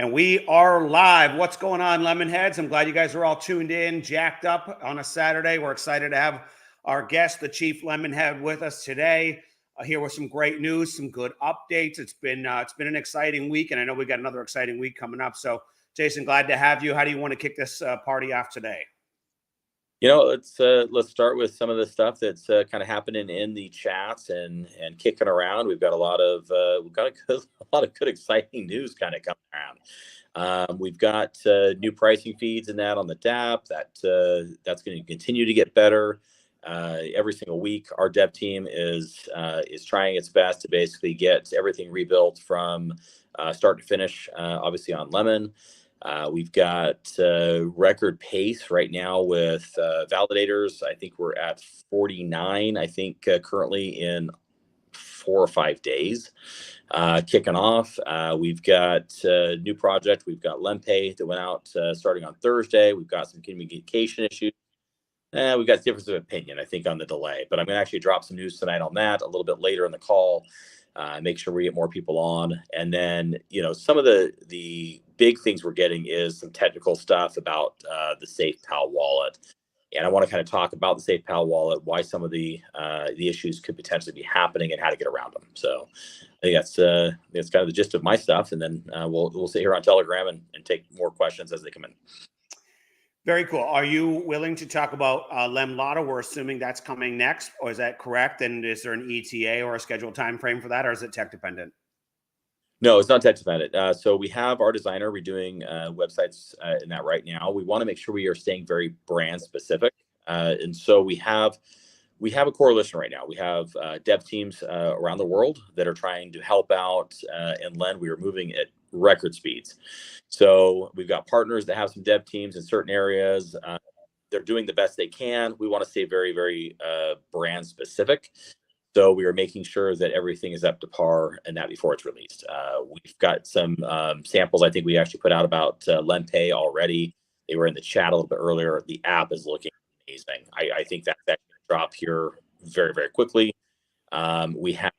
And we are live. What's going on, Lemonheads? I'm glad you guys are all tuned in, jacked up on a Saturday. We're excited to have our guest, the Chief Lemonhead, with us today. Here with some great news, some good updates. It's been an exciting week, and I know we got another exciting week coming up. So, Jason, glad to have you. How do you want to kick this party off today? Let's start with some of the stuff that's kind of happening in the chats and kicking around. We've got a lot of good exciting news kind of coming around. We've got new pricing feeds and that on the DApp that's going to continue to get better every single week. Our dev team is trying its best to basically get everything rebuilt from start to finish. Obviously on Lemon. We've got record pace right now with validators. I think we're at 49, currently in 4 or 5 days kicking off. We've got a new project. We've got LemPay that went out starting on Thursday. We've got some communication issues. We've got difference of opinion, I think, on the delay. But I'm going to actually drop some news tonight on that a little bit later in the call. Make sure we get more people on. And then, some of the big things we're getting is some technical stuff about the SafePal wallet. And I want to kind of talk about the SafePal wallet, why some of the issues could potentially be happening and how to get around them. So I think that's kind of the gist of my stuff. And then we'll sit here on Telegram and take more questions as they come in. Very cool. Are you willing to talk about Lemlotto? We're assuming that's coming next, or is that correct? And is there an ETA or a scheduled time frame for that, or is it tech dependent? No, it's not tech dependent. So we have our designer redoing websites in that right now. We want to make sure we are staying very brand specific, and so we have a coalition right now. We have dev teams around the world that are trying to help out and lend. We are moving at record speeds. So we've got partners that have some dev teams in certain areas. They're doing the best they can. We want to stay very, very brand specific. So we are making sure that everything is up to par and that before it's released. We've got some samples I think we actually put out about LemPay already. They were in the chat a little bit earlier. The app is looking amazing. I think that's going to drop here very, very quickly. We have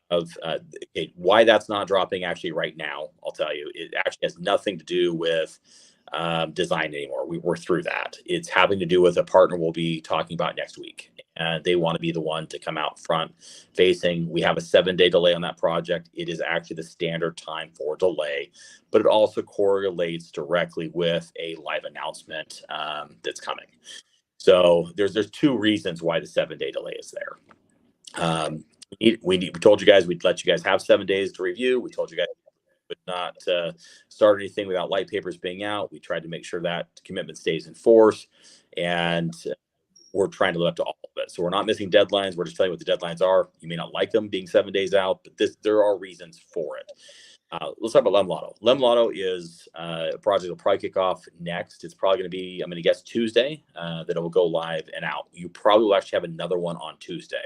why that's not dropping actually right now. I'll tell you, it actually has nothing to do with design anymore. We're through that. It's having to do with a partner we'll be talking about next week, and they want to be the one to come out front facing. We have a 7-day delay on that project. It is actually the standard time for delay, but it also correlates directly with a live announcement that's coming. So there's 2 reasons why the 7-day delay is there. We told you guys we'd let you guys have 7 days to review. We told you guys we would not start anything without light papers being out. We tried to make sure that commitment stays in force, and we're trying to live up to all of it. So we're not missing deadlines. We're just telling you what the deadlines are. You may not like them being 7 days out, but there are reasons for it. Let's talk about Lemlotto. Lemlotto is a project that will probably kick off next. It's probably going to be, I'm going to guess, Tuesday that it will go live and out. You probably will actually have another one on Tuesday.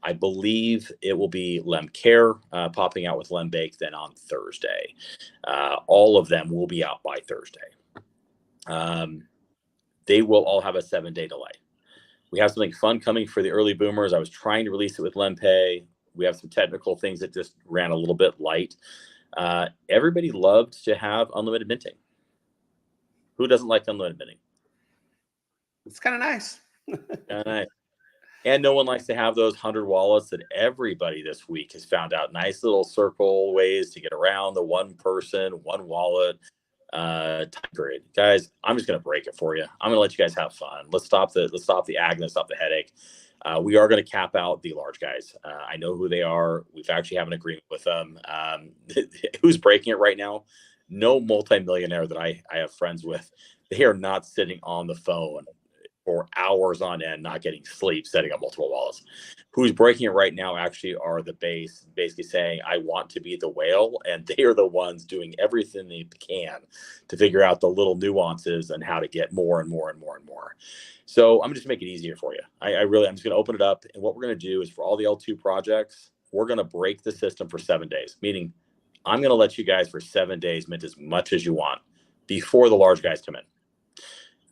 I believe it will be LemCare popping out with LemBake then on Thursday. All of them will be out by Thursday. They will all have a 7-day delay. We have something fun coming for the early boomers. I was trying to release it with LemPay. We have some technical things that just ran a little bit light. Everybody loved to have unlimited minting. Who doesn't like unlimited minting? It's kind of nice. Nice. And no one likes to have those 100 wallets that everybody this week has found out nice little circle ways to get around the one person, one wallet time period. Guys, I'm just going to break it for you. I'm going to let you guys have fun. Let's stop the agony, let's stop the headache. We are going to cap out the large guys. I know who they are. We've actually have an agreement with them. Who's breaking it right now? No multimillionaire that I have friends with. They are not sitting on the phone for hours on end, not getting sleep, setting up multiple wallets. Who's breaking it right now actually are the base, basically saying, I want to be the whale. And they are the ones doing everything they can to figure out the little nuances and how to get more and more and more and more. So I'm just make it easier for you. I'm just going to open it up. And what we're going to do is for all the L2 projects, we're going to break the system for 7 days, meaning I'm going to let you guys for 7 days mint as much as you want before the large guys come in.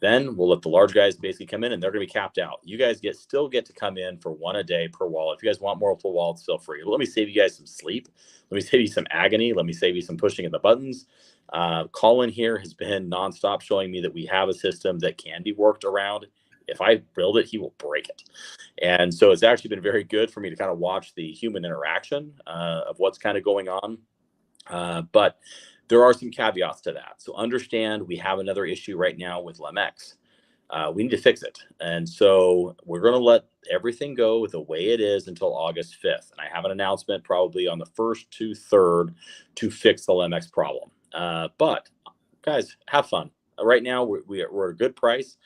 Then we'll let the large guys basically come in, and they're going to be capped out. You guys still get to come in for one a day per wallet. If you guys want multiple wallets, feel free. But let me save you guys some sleep. Let me save you some agony. Let me save you some pushing of the buttons. Colin here has been nonstop showing me that we have a system that can be worked around. If I build it, he will break it. And so it's actually been very good for me to kind of watch the human interaction of what's kind of going on. But there are some caveats to that. So understand we have another issue right now with LEMX. We need to fix it. And so we're going to let everything go the way it is until August 5th. And I have an announcement probably on the 1st to 3rd to fix the LEMX problem. But guys, have fun. Right now, we're at a good price.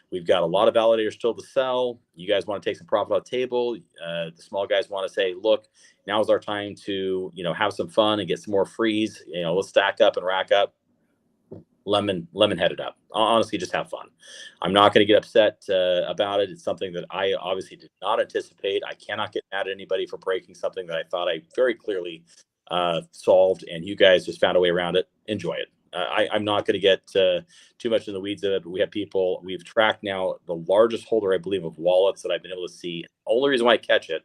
We've got a lot of validators still to sell. You guys want to take some profit off the table. The small guys want to say, look, now is our time to, have some fun and get some more frees. Let's stack up and rack up. Lemon headed up. Honestly, just have fun. I'm not going to get upset about it. It's something that I obviously did not anticipate. I cannot get mad at anybody for breaking something that I thought I very clearly solved, and you guys just found a way around it. Enjoy it. I'm not going to get too much in the weeds of it, but we've tracked now the largest holder, I believe, of wallets that I've been able to see. The only reason why I catch it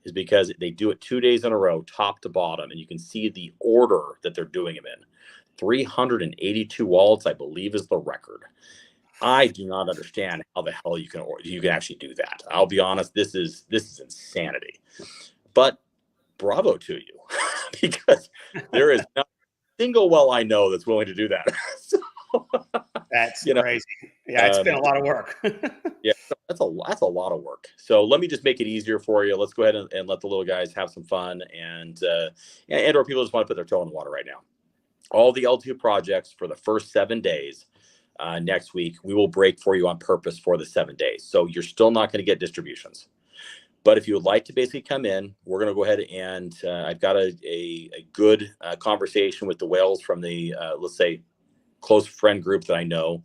is because they do it 2 days in a row, top to bottom, and you can see the order that they're doing them in. 382 wallets, I believe, is the record. I do not understand how the hell you can actually do that. I'll be honest, this is insanity. But bravo to you, because there is not a single well I know that's willing to do that. So, that's crazy. Yeah, it's been a lot of work. Yeah, that's a lot of work. So let me just make it easier for you. Let's go ahead and let the little guys have some fun, and or people just want to put their toe in the water right now. All the L2 projects for the first 7 days next week, we will break for you on purpose for the 7 days. So you're still not going to get distributions. But if you would like to basically come in, we're going to go ahead and I've got a good conversation with the whales from the, let's say, close friend group that I know.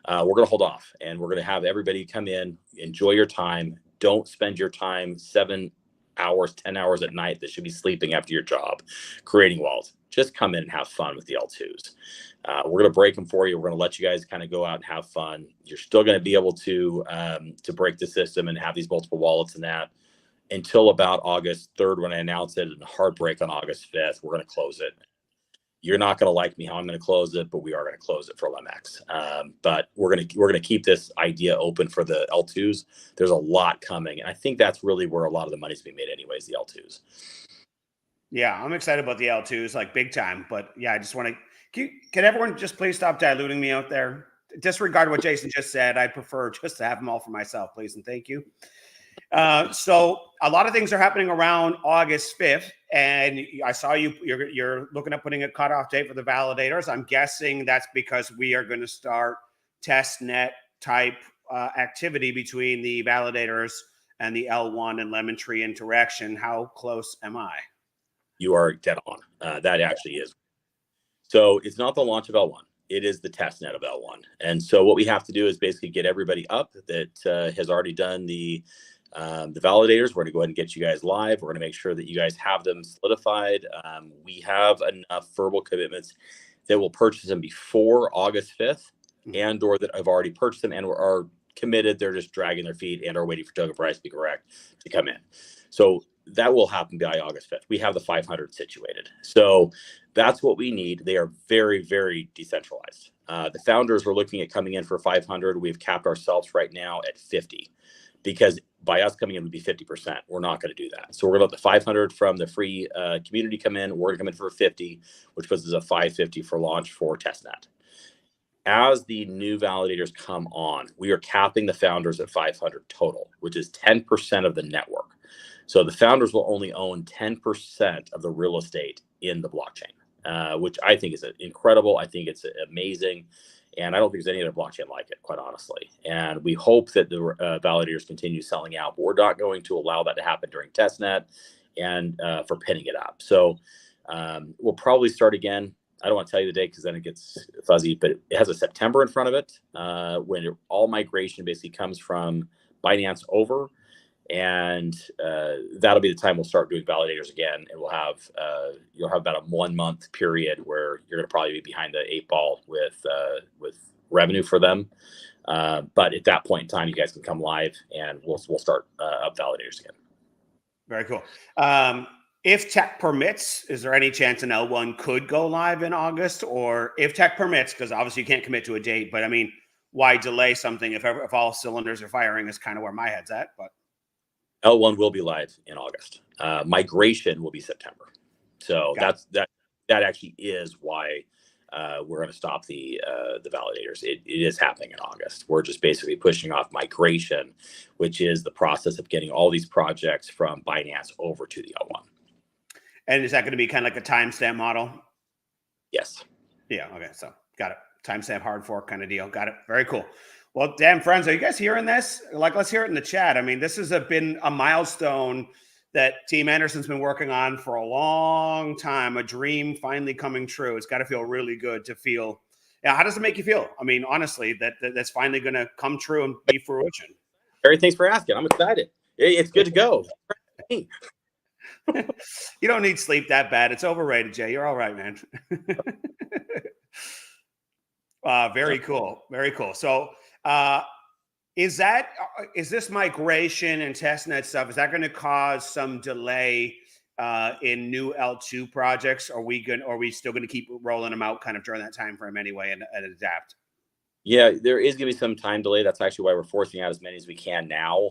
We're going to hold off, and we're going to have everybody come in, enjoy your time. Don't spend your time 7 hours, 10 hours at night that should be sleeping after your job creating walls. Just come in and have fun with the L2s. We're going to break them for you. We're going to let you guys kind of go out and have fun. You're still going to be able to break the system and have these multiple wallets and that until about August 3rd when I announce it, and a hard break on August 5th. We're going to close it. You're not going to like me how I'm going to close it, but we are going to close it for LEMX. But we're going to keep this idea open for the L2s. There's a lot coming, and I think that's really where a lot of the money's being made, anyways. The L2s. Yeah, I'm excited about the L2s, like big time. But yeah, I just want to. Can everyone just please stop diluting me out there? Disregard what Jason just said. I prefer just to have them all for myself, please, and thank you. So a lot of things are happening around August 5th, and I saw you're looking at putting a cutoff date for the validators. I'm guessing that's because we are going to start test net type activity between the validators and the L1 and Lemon Tree interaction. How close am I? You are dead on. That actually is. So it's not the launch of L1. It is the test net of L1. And so what we have to do is basically get everybody up that has already done the validators. We're going to go ahead and get you guys live. We're going to make sure that you guys have them solidified. We have enough verbal commitments that will purchase them before August 5th and or that have already purchased them and are committed. They're just dragging their feet and are waiting for token price to be correct to come in. So that will happen by August 5th. We have the 500 situated. So that's what we need. They are very, very decentralized. The founders were looking at coming in for 500. We've capped ourselves right now at 50 because by us coming in would be 50%. We're not going to do that. So we're going to let the 500 from the free community come in. We're going to come in for 50, which puts us at 550 for launch for testnet. As the new validators come on, we are capping the founders at 500 total, which is 10% of the network. So the founders will only own 10% of the real estate in the blockchain, which I think is incredible. I think it's amazing. And I don't think there's any other blockchain like it, quite honestly. And we hope that the validators continue selling out, but we're not going to allow that to happen during testnet and for pinning it up. So we'll probably start again. I don't want to tell you the date because then it gets fuzzy, but it has a September in front of it when all migration basically comes from Binance over. And that'll be the time we'll start doing validators again, and we'll have you'll have about a 1 month period where you're going to probably be behind the 8 ball with revenue for them. But at that point in time, you guys can come live and we'll start up validators again. Very cool. If tech permits, is there any chance an L1 could go live in August? Or if tech permits, because obviously you can't commit to a date, but I mean, why delay something if all cylinders are firing is kind of where my head's at. But L1 will be live in August. Migration will be September. So that actually is why we're going to stop the validators. It is happening in August. We're just basically pushing off migration, which is the process of getting all these projects from Binance over to the L1. And is that going to be kind of like a timestamp model? Yes. Yeah. Okay. So got it. Timestamp hard fork kind of deal. Got it. Very cool. Well, damn friends, are you guys hearing this? Like, let's hear it in the chat. I mean, this has been a milestone that Team Anderson's been working on for a long time, a dream finally coming true. It's got to feel really good to feel. Yeah, how does it make you feel? I mean, honestly, that's finally going to come true and be fruition. Barry, thanks for asking. I'm excited. It's good to go. You don't need sleep that bad. It's overrated, Jay. You're all right, man. Very cool. Very cool. So is this migration and testnet stuff, is that going to cause some delay in new L2 projects? Are we still going to keep rolling them out kind of during that time frame anyway and adapt? Yeah, there is going to be some time delay. That's actually why we're forcing out as many as we can now,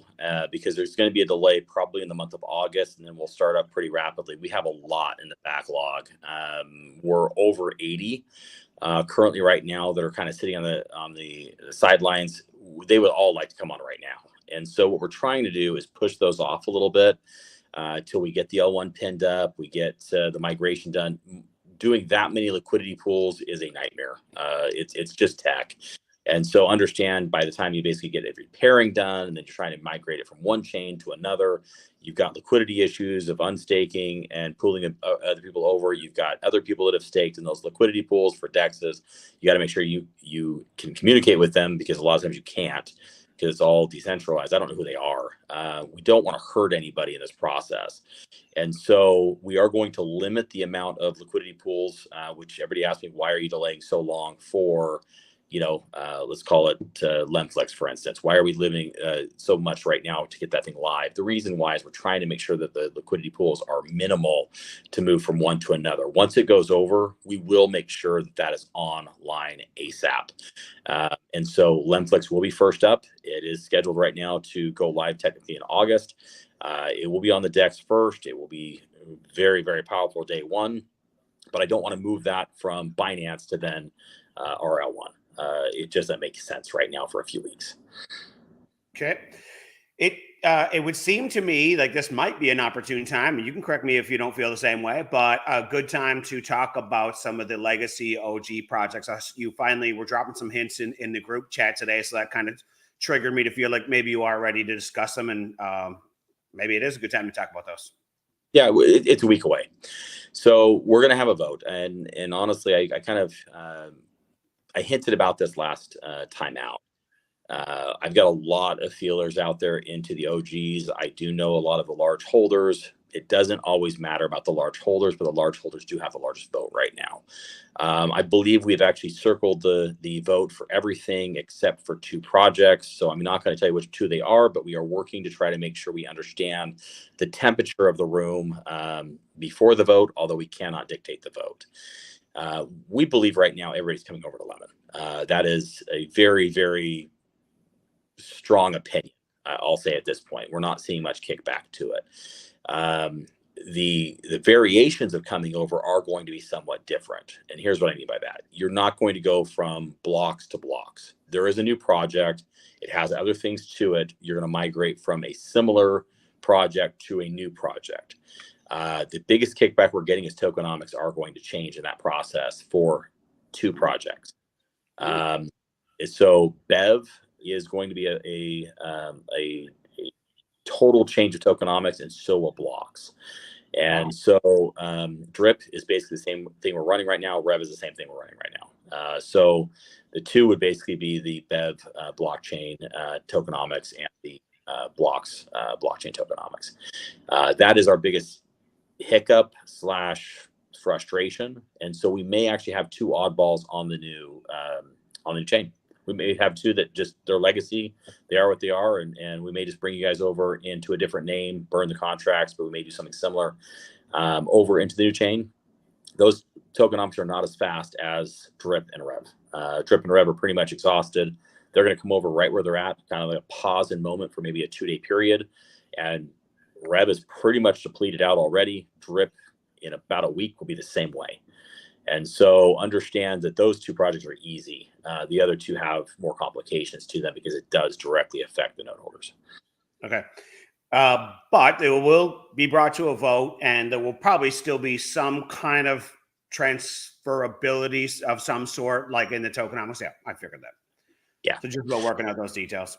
because there's going to be a delay probably in the month of August, and then we'll start up pretty rapidly. We have a lot in the backlog. We're over 80 currently right now that are kind of sitting on the sidelines. They would all like to come on right now. And so what we're trying to do is push those off a little bit till we get the L1 pinned up, we get the migration done. Doing that many liquidity pools is a nightmare. It's just tech. And so understand, by the time you basically get every pairing done and then you're trying to migrate it from one chain to another, you've got liquidity issues of unstaking and pooling other people over. You've got other people that have staked in those liquidity pools for DEXs. You got to make sure you can communicate with them, because a lot of times you can't, because it's all decentralized. I don't know who they are. We don't want to hurt anybody in this process. And so we are going to limit the amount of liquidity pools, which everybody asks me, why are you delaying so long for, let's call it Lemflex, for instance. Why are we limiting so much right now to get that thing live? The reason why is we're trying to make sure that the liquidity pools are minimal to move from one to another. Once it goes over, we will make sure that is online ASAP. And so Lemflex will be first up. It is scheduled right now to go live technically in August. It will be on the DEX first. It will be very, very powerful day one, but I don't want to move that from Binance to then RL1. It just doesn't make sense right now for a few weeks. Okay. It would seem to me like this might be an opportune time, and you can correct me if you don't feel the same way, but a good time to talk about some of the legacy OG projects. You finally were dropping some hints in the group chat today, so that kind of triggered me to feel like maybe you are ready to discuss them, and maybe it is a good time to talk about those. Yeah, it's a week away. So we're going to have a vote. And honestly, I kind of, I hinted about this last time out. I've got a lot of feelers out there into the OGs. I do know a lot of the large holders. It doesn't always matter about the large holders, but the large holders do have the largest vote right now. I believe we've actually circled the vote for everything except for 2 projects. So I'm not going to tell you which 2 they are, but we are working to try to make sure we understand the temperature of the room before the vote, although we cannot dictate the vote. We believe right now everybody's coming over to Lemon. That is a very, very strong opinion. I'll say at this point, we're not seeing much kickback to it. The variations of coming over are going to be somewhat different. And here's what I mean by that. You're not going to go from blocks to blocks. There is a new project. It has other things to it. You're going to migrate from a similar project to a new project. The biggest kickback we're getting is tokenomics are going to change in that process for 2 projects. So BEV is going to be a total change of tokenomics, and so will blocks. And so Drip is basically the same thing we're running right now. Rev is the same thing we're running right now. So the 2 would basically be the BEV blockchain tokenomics and the blocks blockchain tokenomics. That is our biggest hiccup / frustration. And so we may actually have 2 oddballs on the new chain. We may have two that just their legacy, they are what they are, and we may just bring you guys over into a different name, burn the contracts, but we may do something similar over into the new chain. Those tokenomics are not as fast as Drip and Rev. Drip and Rev are pretty much exhausted. They're going to come over right where they're at, kind of like a pause in moment for maybe a 2-day period. And Rev is pretty much depleted out already. Drip in about a week will be the same way. And so understand that those two projects are easy. The other two have more complications to them because it does directly affect the note holders. Okay. But it will be brought to a vote, and there will probably still be some kind of transferability of some sort, like in the tokenomics. Yeah, I figured that. Yeah. So just about working out those details.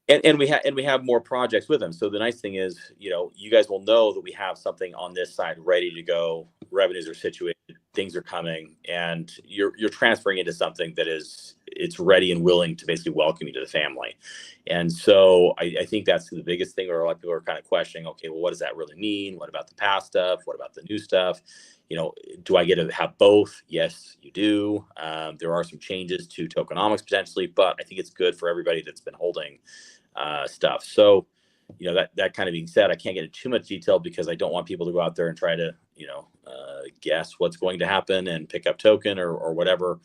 And we have more projects with them. So the nice thing is, you guys will know that we have something on this side ready to go. Revenues are situated, things are coming, and you're transferring into something that it's ready and willing to basically welcome you to the family. And so I think that's the biggest thing where a lot of people are kind of questioning, okay, well, what does that really mean? What about the past stuff? What about the new stuff? Do I get to have both? Yes, you do. There are some changes to tokenomics potentially, but I think it's good for everybody that's been holding stuff. So, that kind of being said, I can't get into too much detail because I don't want people to go out there and try to, guess what's going to happen and pick up token or whatever.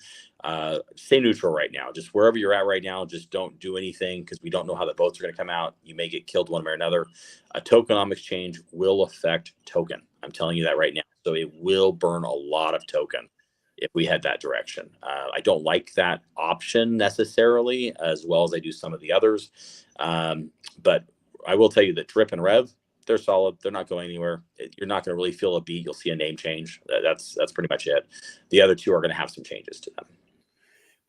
Stay neutral right now. Just wherever you're at right now, just don't do anything because we don't know how the votes are going to come out. You may get killed one way or another. A tokenomics change will affect token. I'm telling you that right now. So it will burn a lot of token if we head that direction. I don't like that option necessarily, as well as I do some of the others. But I will tell you that Drip and Rev, they're solid. They're not going anywhere. You're not going to really feel a beat. You'll see a name change. That's pretty much it. The other two are going to have some changes to them.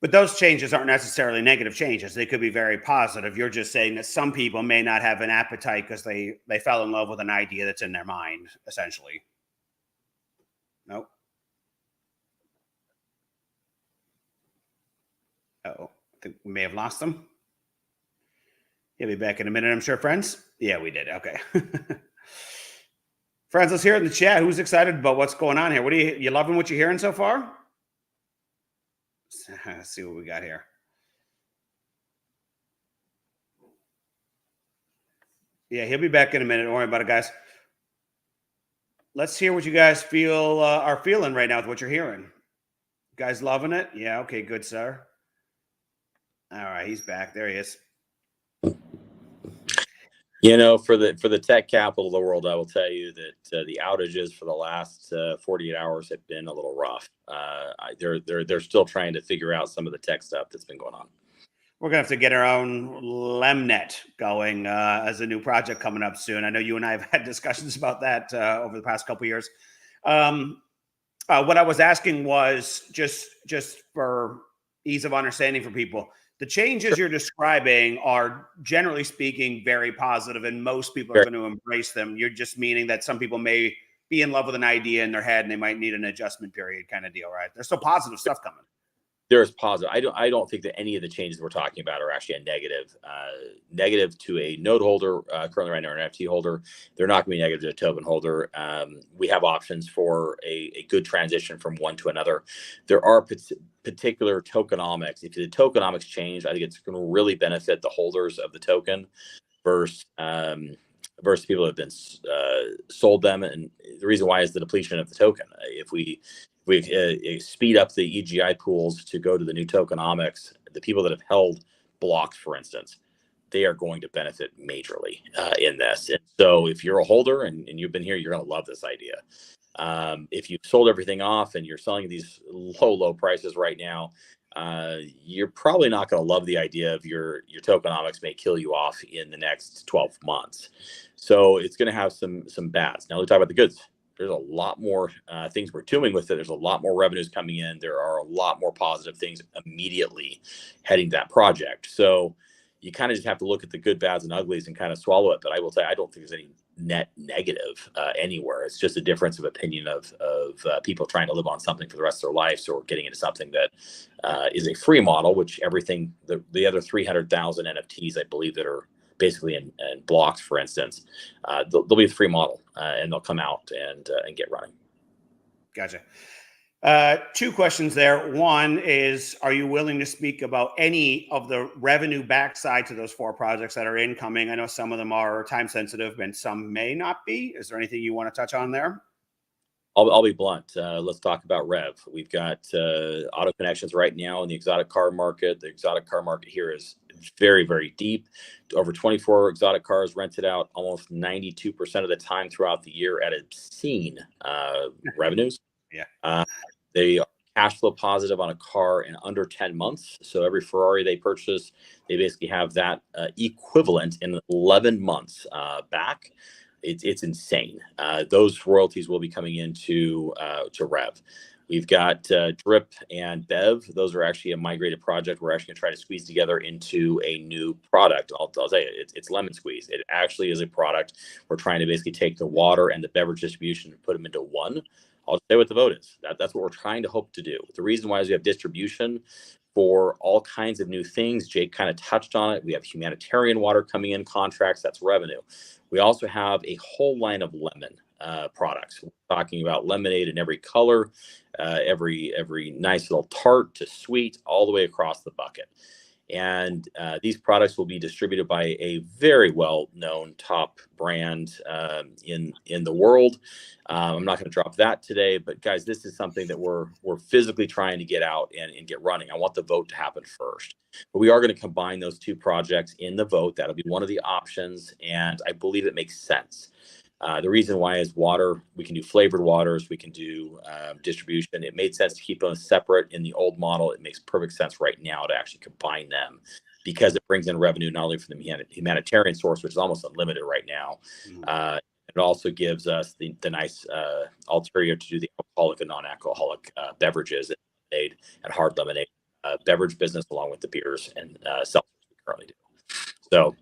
But those changes aren't necessarily negative changes. They could be very positive. You're just saying that some people may not have an appetite because they fell in love with an idea that's in their mind, essentially. Nope. Oh, I think we may have lost them. He'll be back in a minute, I'm sure, friends. Yeah, we did. Okay. Friends, let's hear it in the chat. Who's excited about what's going on here? What are you loving what you're hearing so far? Let's see what we got here. Yeah, he'll be back in a minute. Don't worry about it, guys. Let's hear what you guys are feeling right now with what you're hearing. You guys loving it? Yeah, okay, good, sir. All right, he's back. There he is. For the tech capital of the world, I will tell you that the outages for the last 48 hours have been a little rough. They're still trying to figure out some of the tech stuff that's been going on. We're gonna have to get our own Lemnet going as a new project coming up soon. I know you and I have had discussions about that over the past couple of years. What I was asking was just for ease of understanding for people. The changes you're describing are, generally speaking, very positive, and most people are going to embrace them. You're just meaning that some people may be in love with an idea in their head and they might need an adjustment period kind of deal, right? There's still positive stuff coming. There's positive. I don't think that any of the changes we're talking about are actually a negative. Negative to a node holder, currently right now an NFT holder. They're not going to be negative to a token holder. We have options for a good transition from one to another. There are particular tokenomics. If the tokenomics change, I think it's going to really benefit the holders of the token versus people that have been sold them. And the reason why is the depletion of the token. If we speed up the EGI pools to go to the new tokenomics, the people that have held blocks, for instance, they are going to benefit majorly in this. And so if you're a holder and you've been here, you're going to love this idea. If you've sold everything off and you're selling these low prices right now, you're probably not going to love the idea of your tokenomics may kill you off in the next 12 months. So it's going to have some bads. Now let's talk about the goods. There's a lot more things we're doing with it. There's a lot more revenues coming in. There are a lot more positive things immediately heading that project. So you kind of just have to look at the good, bads, and uglies and kind of swallow it. But I will say, I don't think there's any net negative anywhere. It's just a difference of opinion of people trying to live on something for the rest of their lives, or getting into something that is a free model, which everything, the other 300,000 NFTs, I believe, that are basically in blocks, for instance, they'll be a free model and they'll come out and get running. Gotcha. Two questions there. One is, are you willing to speak about any of the revenue backside to those 4 projects that are incoming? I know some of them are time sensitive and some may not be. Is there anything you want to touch on there? I'll be blunt. Let's talk about Rev. We've got auto connections right now in the exotic car market. The exotic car market here is very, very deep. Over 24 exotic cars rented out almost 92% of the time throughout the year at obscene revenues. Yeah. They are cash flow positive on a car in under 10 months. So every Ferrari they purchase, they basically have that equivalent in 11 months back. It's insane. Those royalties will be coming into to Rev. We've got Drip and Bev. Those are actually a migrated project. We're actually going to try to squeeze together into a new product. I'll tell you, it's Lemon Squeeze. It actually is a product. We're trying to basically take the water and the beverage distribution and put them into one. I'll say what the vote is. That's what we're trying to hope to do. The reason why is we have distribution for all kinds of new things. Jake kind of touched on it. We have humanitarian water coming in contracts. That's revenue. We also have a whole line of lemon products. We're talking about lemonade in every color, every nice little tart to sweet, all the way across the bucket. And these products will be distributed by a very well-known top brand in the world. I'm not going to drop that today, but guys, this is something that we're physically trying to get out and get running. I want the vote to happen first, but we are going to combine those 2 projects in the vote. That'll be one of the options, and I believe it makes sense. The reason why is water. We can do flavored waters. We can do distribution. It made sense to keep them separate in the old model. It makes perfect sense right now to actually combine them because it brings in revenue not only from the humanitarian source, which is almost unlimited right now. It also gives us the nice ulterior to do the alcoholic and non-alcoholic beverages and hard lemonade beverage business along with the beers and seltzers we currently do. So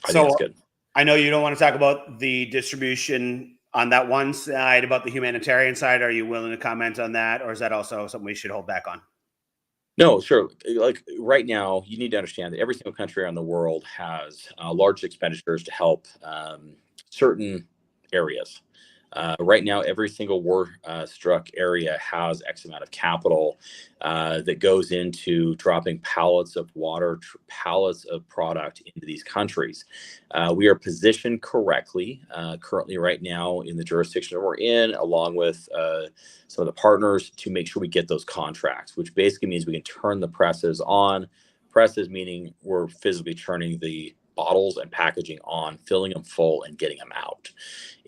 I think that's good. I know you don't want to talk about the distribution on that one side, about the humanitarian side. Are you willing to comment on that, or is that also something we should hold back on? No, sure. Like right now, you need to understand that every single country around the world has large expenditures to help certain areas. Right now, every single war-struck area has X amount of capital that goes into dropping pallets of water, pallets of product into these countries. We are positioned correctly currently right now in the jurisdiction that we're in, along with some of the partners to make sure we get those contracts, which basically means we can turn the presses on. Presses meaning we're physically turning the bottles and packaging on, filling them full and getting them out.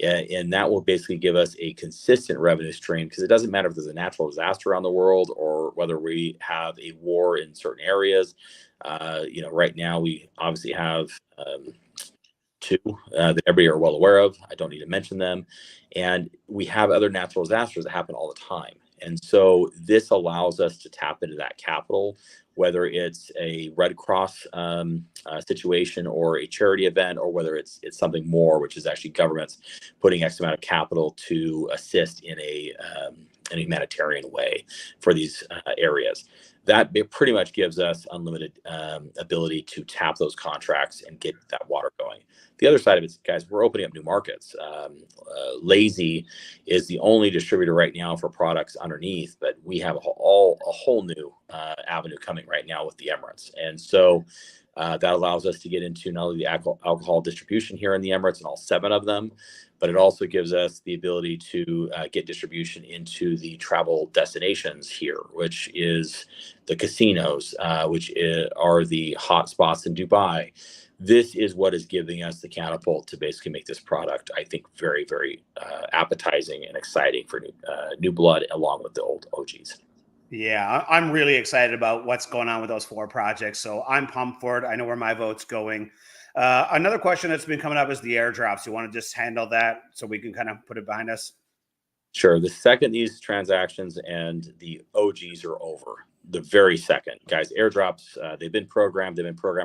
And that will basically give us a consistent revenue stream because it doesn't matter if there's a natural disaster around the world or whether we have a war in certain areas. Right now we obviously have 2 that everybody are well aware of. I don't need to mention them. And we have other natural disasters that happen all the time. And so this allows us to tap into that capital, whether it's a Red Cross situation or a charity event, or whether it's something more, which is actually governments putting X amount of capital to assist in a humanitarian way for these areas. That pretty much gives us unlimited ability to tap those contracts and get that water going. The other side of it, guys, we're opening up new markets. Lazy is the only distributor right now for products underneath, but we have a whole new avenue coming right now with the Emirates. And so that allows us to get into not only the alcohol distribution here in the Emirates and all 7 of them, but it also gives us the ability to get distribution into the travel destinations here, which is the casinos, which are the hot spots in Dubai. This is what is giving us the catapult to basically make this product, I think, very, very appetizing and exciting for new blood along with the old OGs. Yeah, I'm really excited about what's going on with those 4 projects. So I'm pumped for it. I know where my vote's going. Another question that's been coming up is the airdrops. You want to just handle that so we can kind of put it behind us? Sure. The second these transactions and the OGs are over, the very second, guys, airdrops, they've been programmed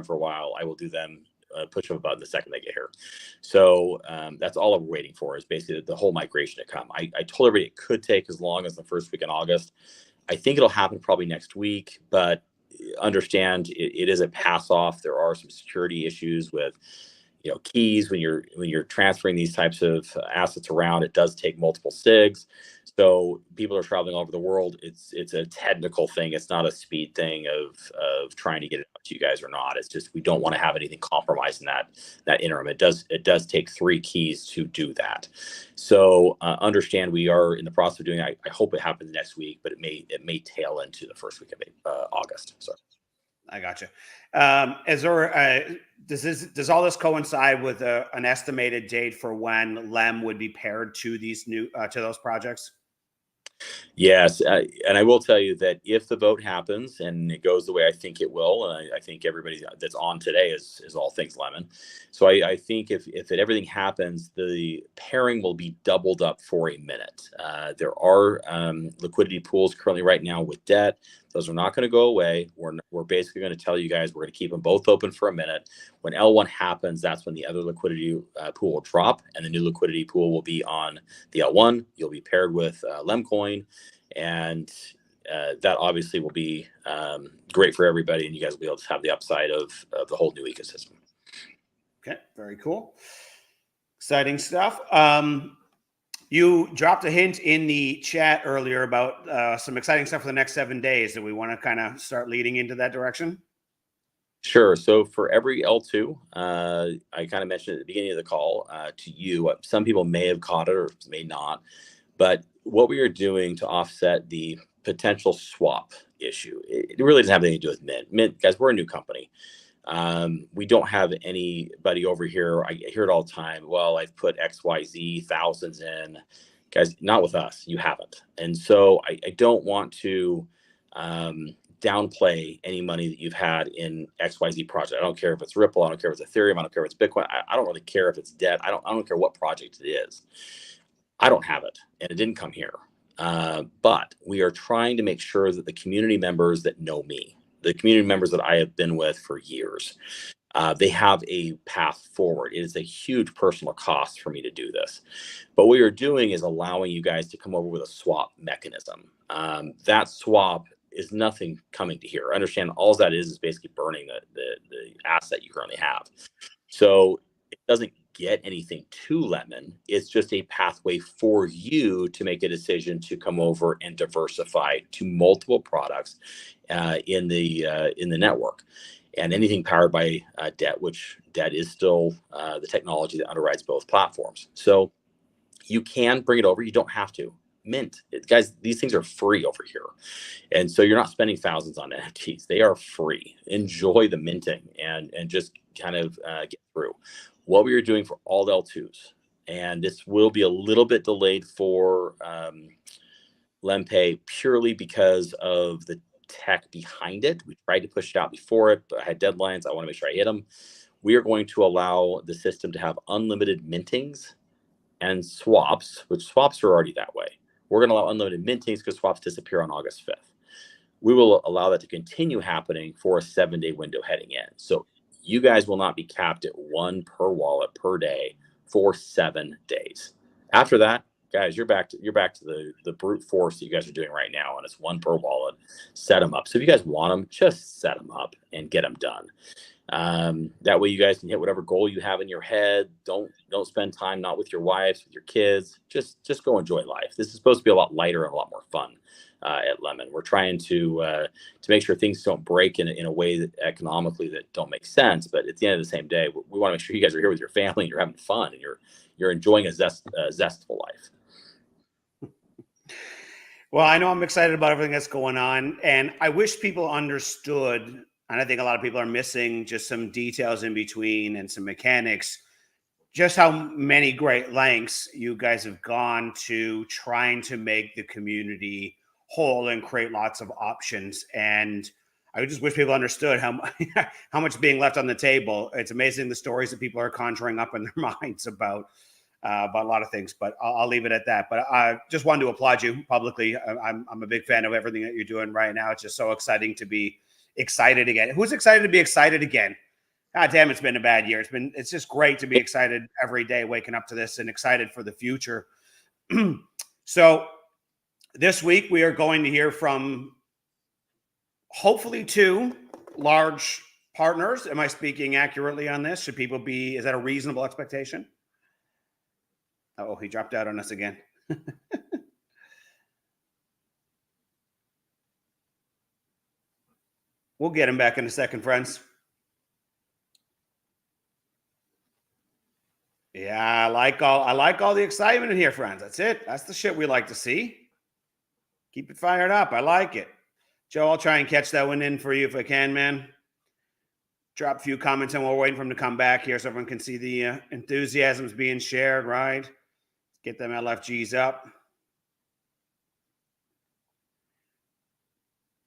for a while. I will do them, push of a button the second they get here. So that's all I'm waiting for is basically the whole migration to come. I told everybody it could take as long as the first week in August. I think it'll happen probably next week, but understand it is a pass off. There are some security issues with, keys when you're transferring these types of assets around, it does take multiple SIGs. So people are traveling all over the world. It's a technical thing. It's not a speed thing of trying to get it out to you guys or not. It's just we don't want to have anything compromised in that interim. It does take 3 keys to do that. So understand we are in the process of doing it. I hope it happens next week, but it may tail into the first week of August. So I gotcha. Is there does all this coincide with an estimated date for when LEM would be paired to these new to those projects? Yes, and I will tell you that if the vote happens and it goes the way I think it will, and I think everybody that's on today is all things Lemon. So I think if everything happens, the pairing will be doubled up for a minute. There are liquidity pools currently right now with debt. Those are not going to go away. We're basically going to tell you guys we're going to keep them both open for a minute. When L1 happens, that's when the other liquidity pool will drop, and the new liquidity pool will be on the L1. You'll be paired with Lemcoin, and that obviously will be great for everybody, and you guys will be able to have the upside of the whole new ecosystem. Okay, very cool. Exciting stuff. You dropped a hint in the chat earlier about some exciting stuff for the next 7 days. Do we want to kind of start leading into that direction? Sure. So for every L2, I kind of mentioned at the beginning of the call to you, some people may have caught it or may not, but what we are doing to offset the potential swap issue, it really doesn't have anything to do with Mint. Mint, guys, we're a new company. We don't have anybody over here. I hear it all the time. Well, I've put XYZ thousands in. Guys, not with us. You haven't. And so I don't want to downplay any money that you've had in XYZ project. I don't care if it's Ripple. I don't care if it's Ethereum. I don't care if it's Bitcoin. I don't really care if it's debt. I don't care what project it is. I don't have it, and it didn't come here. But we are trying to make sure that the community members that know me, the community members that I have been with for years, they have a path forward. It is a huge personal cost for me to do this. But what you're doing is allowing you guys to come over with a swap mechanism. That swap is nothing coming to here. Understand all that is basically burning the asset you currently have. So it doesn't get anything to Lemon. It's just a pathway for you to make a decision to come over and diversify to multiple products in the network. And anything powered by debt, which debt is still the technology that underwrites both platforms. So you can bring it over. You don't have to. Mint, guys, these things are free over here. And so you're not spending thousands on NFTs. They are free. Enjoy the minting and just kind of get through. What we are doing for all L2s, and this will be a little bit delayed for LemPay purely because of the tech behind it. We tried to push it out before it, but I had deadlines. I want to make sure I hit them. We are going to allow the system to have unlimited mintings and swaps, which swaps are already that way. We're going to allow unlimited mintings because swaps disappear on August 5th. We will allow that to continue happening for a 7-day window heading in. So you guys will not be capped at 1 per wallet per day for 7 days. After that, guys, you're back to the brute force that you guys are doing right now, and it's 1 per wallet. Set them up. So if you guys want them, just set them up and get them done. That way you guys can hit whatever goal you have in your head. Don't spend time not with your wives, with your kids. Just go enjoy life. This is supposed to be a lot lighter and a lot more fun at Lemon. We're trying to make sure things don't break in a way that economically that don't make sense. But at the end of the same day, we want to make sure you guys are here with your family and you're having fun and you're enjoying a zestful life. Well, I know I'm excited about everything that's going on, and I wish people understood. And I think a lot of people are missing just some details in between and some mechanics, just how many great lengths you guys have gone to trying to make the community whole and create lots of options. And I just wish people understood how much being left on the table. It's amazing the stories that people are conjuring up in their minds about a lot of things, but I'll leave it at that. But I just wanted to applaud you publicly. I'm a big fan of everything that you're doing right now. It's just so exciting to be excited again. Who's excited to be excited again? God damn, it's been a bad year. It's just great to be excited every day, waking up to this and excited for the future. So this week we are going to hear from hopefully 2 large partners. Am I speaking accurately on this? Should people be, is that a reasonable expectation? Oh, he dropped out on us again. We'll get him back in a second, friends. Yeah, I like all the excitement in here, friends. That's it. That's the shit we like to see. Keep it fired up. I like it. Joe, I'll try and catch that one in for you if I can, man. Drop a few comments and we're waiting for him to come back here so everyone can see the enthusiasms being shared, right? Get them LFGs up.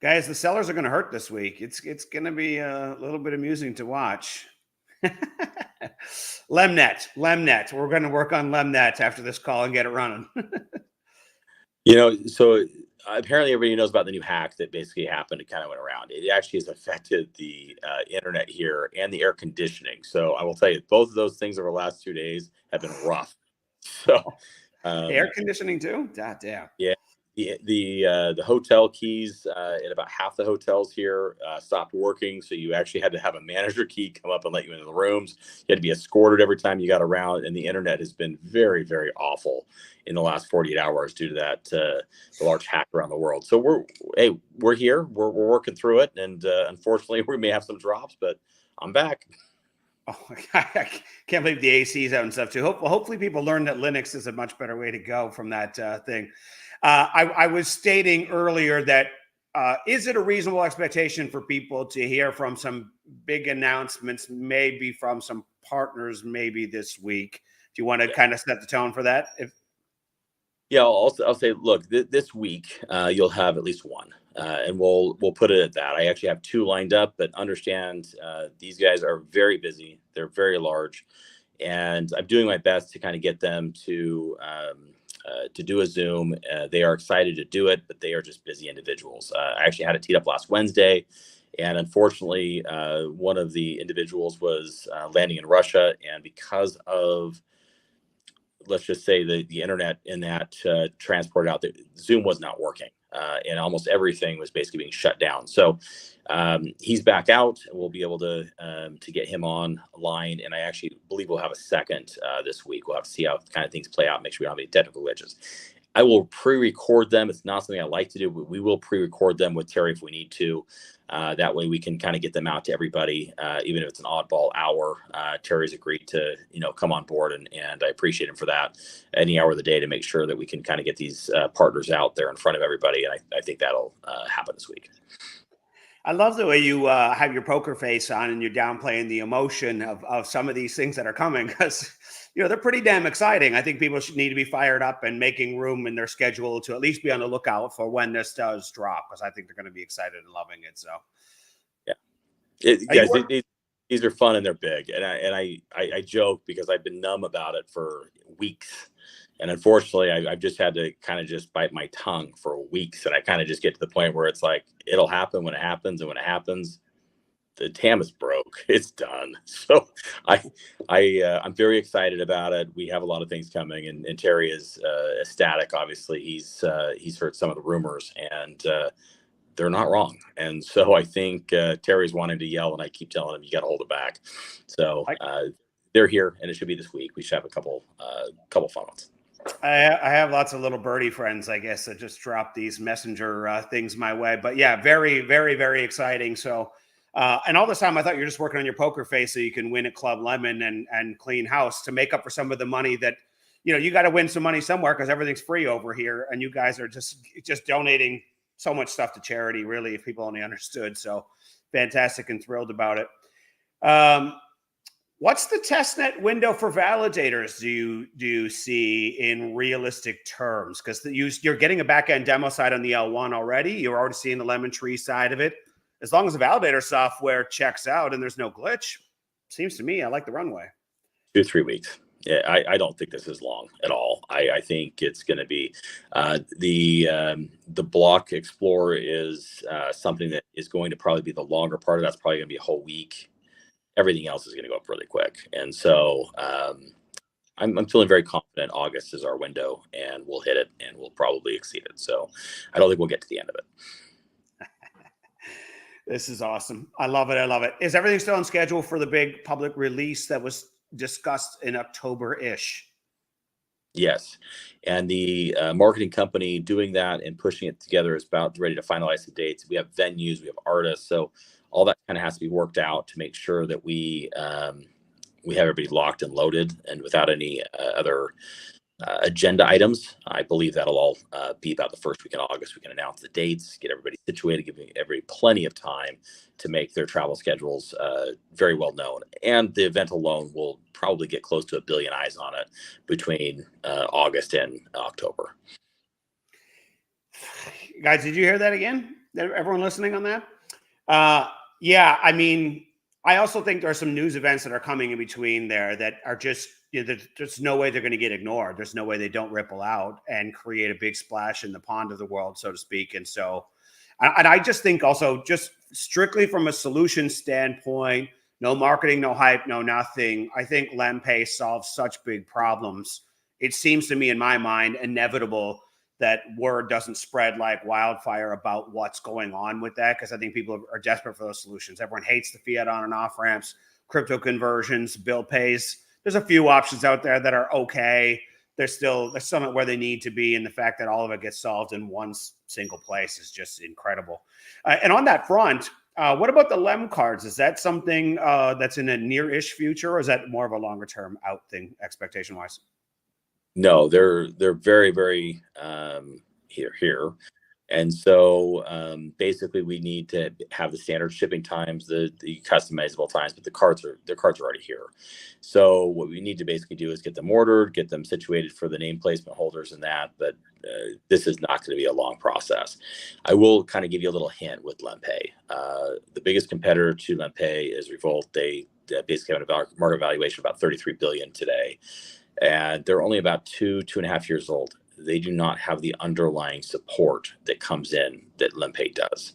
Guys, the sellers are going to hurt this week. It's going to be a little bit amusing to watch. Lemnet. We're going to work on Lemnet after this call and get it running. So apparently everybody knows about the new hack that basically happened. It kind of went around. It actually has affected the internet here and the air conditioning. So I will tell you, both of those things over the last 2 days have been rough. So air conditioning too? God damn. Yeah. The hotel keys at about half the hotels here stopped working, so you actually had to have a manager key come up and let you into the rooms. You had to be escorted every time you got around, and the internet has been very, very awful in the last 48 hours due to that the large hack around the world. So we're here, we're working through it, and unfortunately we may have some drops, but I'm back. Oh, I can't believe the AC's out and stuff too. Hopefully people learn that Linux is a much better way to go from that thing. I was stating earlier that is it a reasonable expectation for people to hear from some big announcements, maybe from some partners, maybe this week? Do you want to kind of set the tone for that? Yeah, I'll say, look, this week you'll have at least one, and we'll put it at that. I actually have two lined up, but understand these guys are very busy. They're very large, and I'm doing my best to kind of get them to do a Zoom. They are excited to do it, but they are just busy individuals. I actually had it teed up last Wednesday, and unfortunately, one of the individuals was landing in Russia, and because of, let's just say, the internet in that transport out there, Zoom was not working, and almost everything was basically being shut down. So he's back out, and we'll be able to get him online. And I actually believe we'll have a second this week. We'll have to see how kind of things play out, make sure we don't have any technical glitches. I will pre-record them. It's not something I like to do, but we will pre-record them with Terry if we need to. That way we can kind of get them out to everybody, even if it's an oddball hour. Terry's agreed to, come on board, and I appreciate him for that. Any hour of the day to make sure that we can kind of get these partners out there in front of everybody, and I think that'll happen this week. I love the way you have your poker face on and you're downplaying the emotion of some of these things that are coming, because they're pretty damn exciting. I think people should need to be fired up and making room in their schedule to at least be on the lookout for when this does drop, because I think they're going to be excited and loving it. So yeah, these are fun and they're big, and I joke because I've been numb about it for weeks. And unfortunately, I've just had to kind of just bite my tongue for weeks. And I kind of just get to the point where it's like, it'll happen when it happens. And when it happens, the TAM is broke. It's done. So I'm very excited about it. We have a lot of things coming, and Terry is ecstatic. Obviously, he's heard some of the rumors, and they're not wrong. And so I think Terry's wanting to yell, and I keep telling him, you got to hold it back. So they're here, and it should be this week. We should have a couple fun ones. I have lots of little birdie friends, I guess, that just drop these messenger things my way. But yeah, very, very, very exciting. So, and all this time I thought you were just working on your poker face so you can win at Club Lemon and clean house to make up for some of the money that, you got to win some money somewhere because everything's free over here. And you guys are just donating so much stuff to charity, really, if people only understood. So fantastic and thrilled about it. What's the testnet window for validators do you see in realistic terms? Because you're getting a back-end demo side on the L1 already. You're already seeing the Lemon Tree side of it. As long as the validator software checks out and there's no glitch, seems to me I like the runway. 2-3 weeks. Yeah, I don't think this is long at all. I think it's going to be the block explorer is something that is going to probably be the longer part of that's probably going to be a whole week. Everything else is going to go up really quick. And so I'm feeling very confident August is our window, and we'll hit it, and we'll probably exceed it. So I don't think we'll get to the end of it. This is awesome. I love it. I love it. Is everything still on schedule for the big public release that was discussed in October-ish? Yes, and the marketing company doing that and pushing it together is about ready to finalize the dates. We have venues, we have artists, so all that kind of has to be worked out to make sure that we have everybody locked and loaded and without any other agenda items. I believe that'll all be about the first week in August. We can announce the dates, get everybody situated, give everybody plenty of time to make their travel schedules very well known. And the event alone will probably get close to 1 billion eyes on it between August and October. Guys, did you hear that again? Everyone listening on that? Yeah, I mean, I also think there are some news events that are coming in between there that are just, there's no way they're going to get ignored. There's no way they don't ripple out and create a big splash in the pond of the world, so to speak. And so, and I just think also, just strictly from a solution standpoint, no marketing, no hype, no nothing. I think LemPay solves such big problems. It seems to me, in my mind, inevitable that word doesn't spread like wildfire about what's going on with that, because I think people are desperate for those solutions. Everyone hates the fiat on and off ramps, crypto conversions, bill pays. There's a few options out there that are okay. There's some where they need to be, and the fact that all of it gets solved in one single place is just incredible. And on that front, what about the Lem cards? Is that something that's in a near-ish future, or is that more of a longer-term out thing, expectation-wise? No, they're very, very here. And so basically we need to have the standard shipping times, the customizable times, but their cards are already here. So what we need to basically do is get them ordered, get them situated for the name placement holders and that, but this is not going to be a long process. I will kind of give you a little hint with LemPay. The biggest competitor to LemPay is Revolt. They basically have a market valuation of about 33 billion today. And they're only about 2.5 years old. They do not have the underlying support that comes in that LemPay does.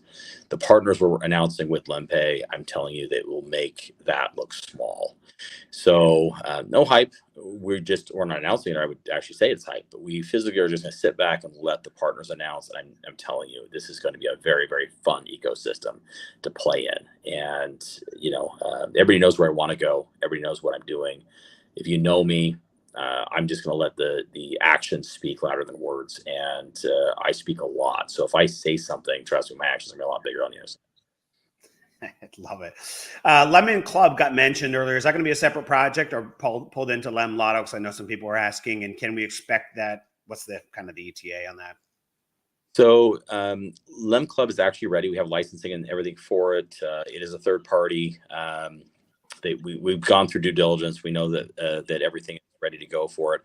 The partners we're announcing with LemPay, I'm telling you, that will make that look small. So no hype. We're not announcing it. I would actually say it's hype, but we physically are just going to sit back and let the partners announce. And I'm telling you, this is going to be a very, very fun ecosystem to play in. And everybody knows where I want to go. Everybody knows what I'm doing. If you know me, I'm just going to let the actions speak louder than words, and I speak a lot. So if I say something, trust me, my actions are going to be a lot bigger on yours. I love it. Lemon Club got mentioned earlier. Is that going to be a separate project or pulled into Lem Lotto? Because I know some people are asking, and can we expect that? What's the kind of the ETA on that? So Lem Club is actually ready. We have licensing and everything for it. It is a third party. We've gone through due diligence. We know that everything is ready to go for it.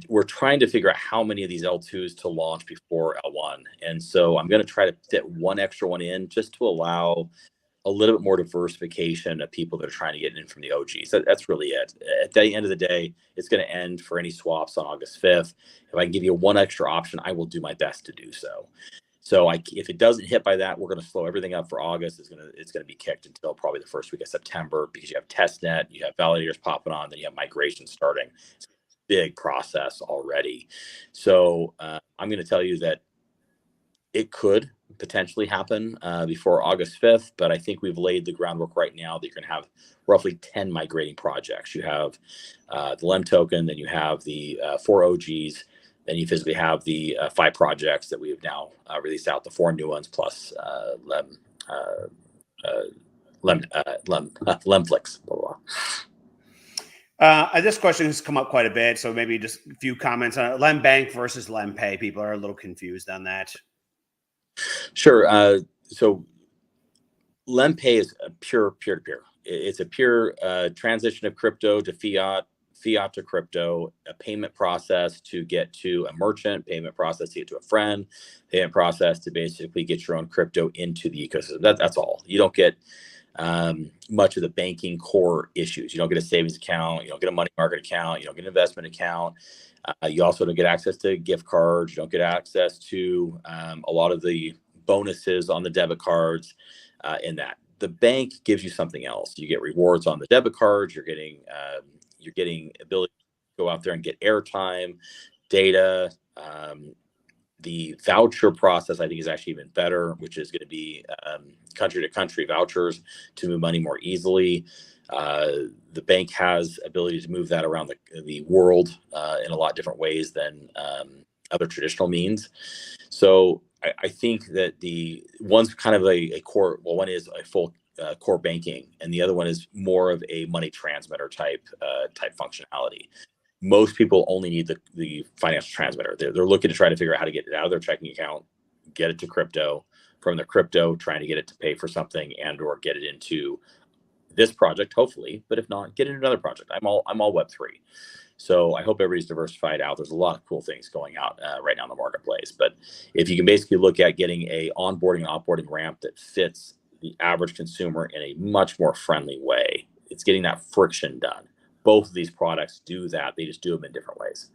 We're trying to figure out how many of these L2s to launch before L1. And so I'm going to try to fit one extra one in just to allow a little bit more diversification of people that are trying to get in from the OGs. That's really it. At the end of the day, it's going to end for any swaps on August 5th. If I can give you one extra option, I will do my best to do so. So if it doesn't hit by that, we're going to slow everything up for August. It's going to be kicked until probably the first week of September, because you have testnet, you have validators popping on, then you have migration starting. It's a big process already. So I'm going to tell you that it could potentially happen before August 5th, but I think we've laid the groundwork right now that you're going to have roughly 10 migrating projects. You have the Lem token, then you have the 4 OGs. Then you physically have the 5 projects that we have now released out, the 4 new ones plus Lemflix. Blah, blah. This question has come up quite a bit, so maybe just a few comments on it. LemBank versus LemPay. People are a little confused on that. Sure. So LemPay is a pure peer-to-peer. It's a pure transition of crypto to fiat to crypto, a payment process to get to a merchant, payment process to get to a friend, payment process to basically get your own crypto into the ecosystem. That's all. You don't get much of the banking core issues. You don't get a savings account. You don't get a money market account. You don't get an investment account. You also don't get access to gift cards. You don't get access to a lot of the bonuses on the debit cards in that. The bank gives you something else. You get rewards on the debit cards. You're getting ability to go out there and get airtime, data, The voucher process, I think, is actually even better, which is going to be country to country vouchers to move money more easily. The bank has ability to move that around the world in a lot different ways than other traditional means. So I think that the one's kind of a core. Well, one is a full core banking, and the other one is more of a money transmitter type functionality. Most people only need the financial transmitter. They're looking to try to figure out how to get it out of their checking account, get it to crypto, from their crypto, trying to get it to pay for something and or get it into this project, hopefully. But if not, get into another project. I'm all Web3. So I hope everybody's diversified out. There's a lot of cool things going out right now in the marketplace. But if you can basically look at getting a onboarding and offboarding ramp that fits the average consumer in a much more friendly way, it's getting that friction done. Both of these products do that. They just do them in different ways.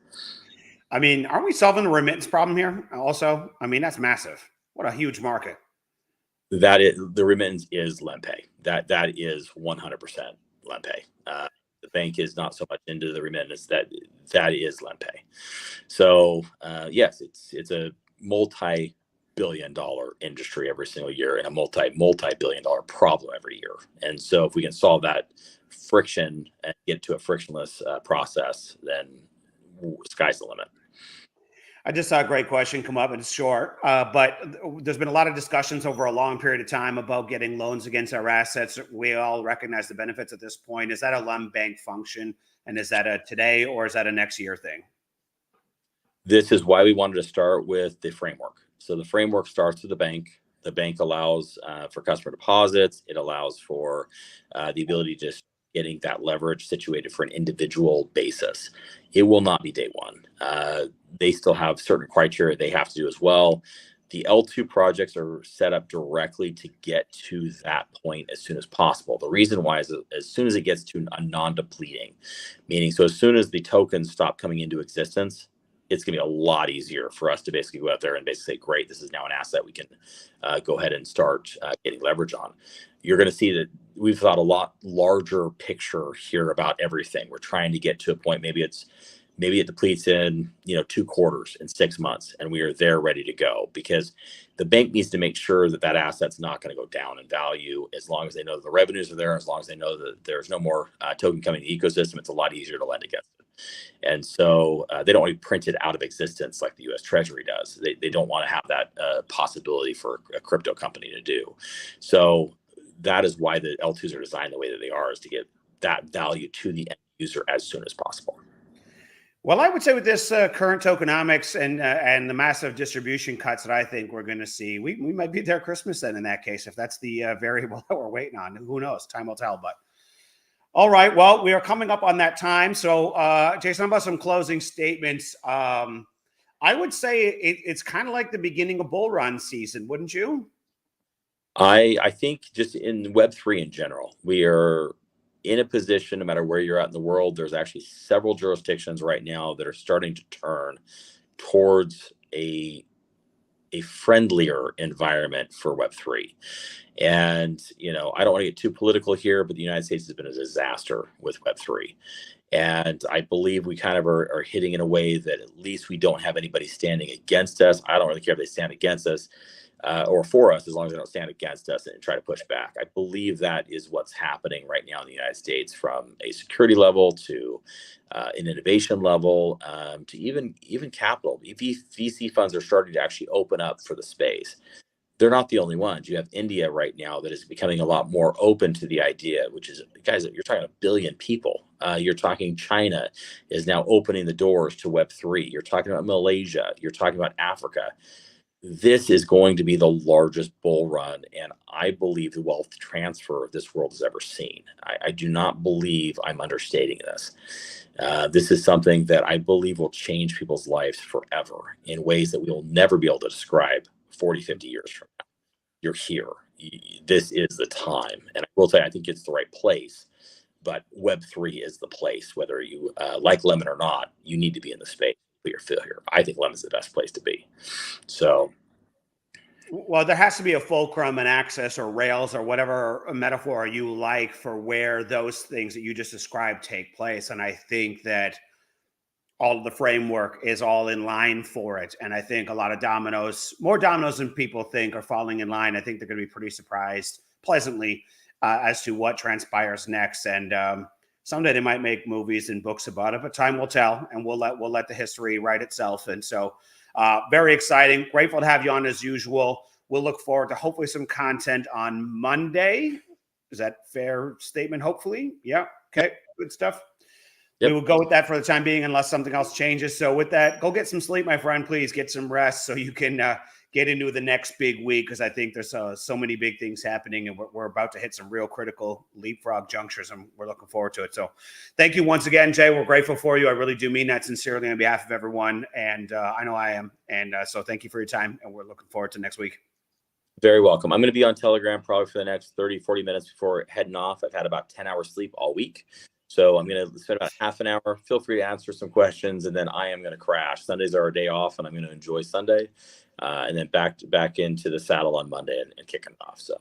I mean, aren't we solving the remittance problem here also? I mean, that's massive. What a huge market. That is, the remittance is LendPay. That is 100% LendPay. The bank is not so much into the remittance. That is LendPay. So yes, it's a multi-billion-dollar industry every single year and a multi-billion-dollar problem every year. And so if we can solve that friction and get to a frictionless process, then sky's the limit. I just saw a great question come up, and it's short, but there's been a lot of discussions over a long period of time about getting loans against our assets. We all recognize the benefits at this point. Is that a LendBank function, and is that a today or is that a next year thing? This is why we wanted to start with the framework. So the framework starts with the bank. The bank allows for customer deposits. It allows for the ability to just getting that leverage situated for an individual basis. It will not be day one. They still have certain criteria they have to do as well. The L2 projects are set up directly to get to that point as soon as possible. The reason why is as soon as it gets to a non-depleting, meaning so as soon as the tokens stop coming into existence, it's going to be a lot easier for us to basically go out there and basically say, great, this is now an asset we can go ahead and start getting leverage on. You're going to see that we've thought a lot larger picture here about everything. We're trying to get to a point, maybe it depletes in 2 quarters, in 6 months, and we are there ready to go, because the bank needs to make sure that that asset's not going to go down in value. As long as they know that the revenues are there, as long as they know that there's no more token coming to the ecosystem, it's a lot easier to lend against it. And so they don't want to be printed out of existence like the US Treasury does. They don't want to have that possibility for a crypto company to do. So that is why the L2s are designed the way that they are, is to get that value to the end user as soon as possible. Well, I would say with this current tokenomics and the massive distribution cuts that I think we're going to see, we might be there Christmas then in that case, if that's the variable that we're waiting on. Who knows? Time will tell. But all right, well, we are coming up on that time. So, Jason, how about some closing statements? I would say it's kind of like the beginning of bull run season, wouldn't you? I think just in Web3 in general, we are in a position, no matter where you're at in the world, there's actually several jurisdictions right now that are starting to turn towards a friendlier environment for Web3. And, I don't want to get too political here, but the United States has been a disaster with Web3. And I believe we kind of are hitting in a way that at least we don't have anybody standing against us. I don't really care if they stand against us or for us, as long as they don't stand against us and try to push back. I believe that is what's happening right now in the United States, from a security level to an innovation level to even capital. VC funds are starting to actually open up for the space. They're not the only ones. You have India right now that is becoming a lot more open to the idea, which is, guys, you're talking 1 billion people. You're talking China is now opening the doors to Web3. You're talking about Malaysia. You're talking about Africa. This is going to be the largest bull run, and I believe the wealth transfer this world has ever seen. I do not believe I'm understating this. This is something that I believe will change people's lives forever in ways that we will never be able to describe 40, 50 years from now. You're here. This is the time. And I will say, I think it's the right place, but Web3 is the place. Whether you like Lemon or not, you need to be in the space. Your failure. I think Lemon's the best place to be. So, well, there has to be a fulcrum and access or rails or whatever metaphor you like for where those things that you just described take place. And I think that all of the framework is all in line for it. And I think a lot of dominoes, more dominoes than people think, are falling in line. I think they're going to be pretty surprised pleasantly as to what transpires next. And someday they might make movies and books about it, but time will tell, and we'll let the history write itself. And so very exciting. Grateful to have you on as usual. We'll look forward to hopefully some content on Monday. Is that a fair statement? Hopefully. Yeah. Okay. Good stuff. Yep. We will go with that for the time being unless something else changes. So with that, go get some sleep, my friend. Please get some rest so you can get into the next big week, because I think there's so many big things happening, and we're about to hit some real critical leapfrog junctures, and we're looking forward to it. So thank you once again, Jay. We're grateful for you. I really do mean that sincerely on behalf of everyone, and I know I am. And so thank you for your time, and we're looking forward to next week. Very welcome. I'm going to be on Telegram probably for the next 30, 40 minutes before heading off. I've had about 10 hours sleep all week. So I'm going to spend about half an hour. Feel free to answer some questions, and then I am going to crash. Sundays are our day off, and I'm going to enjoy Sunday, and then back into the saddle on Monday and kicking it off. So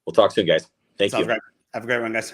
we'll talk soon, guys. Thank you. Great. Have a great one, guys.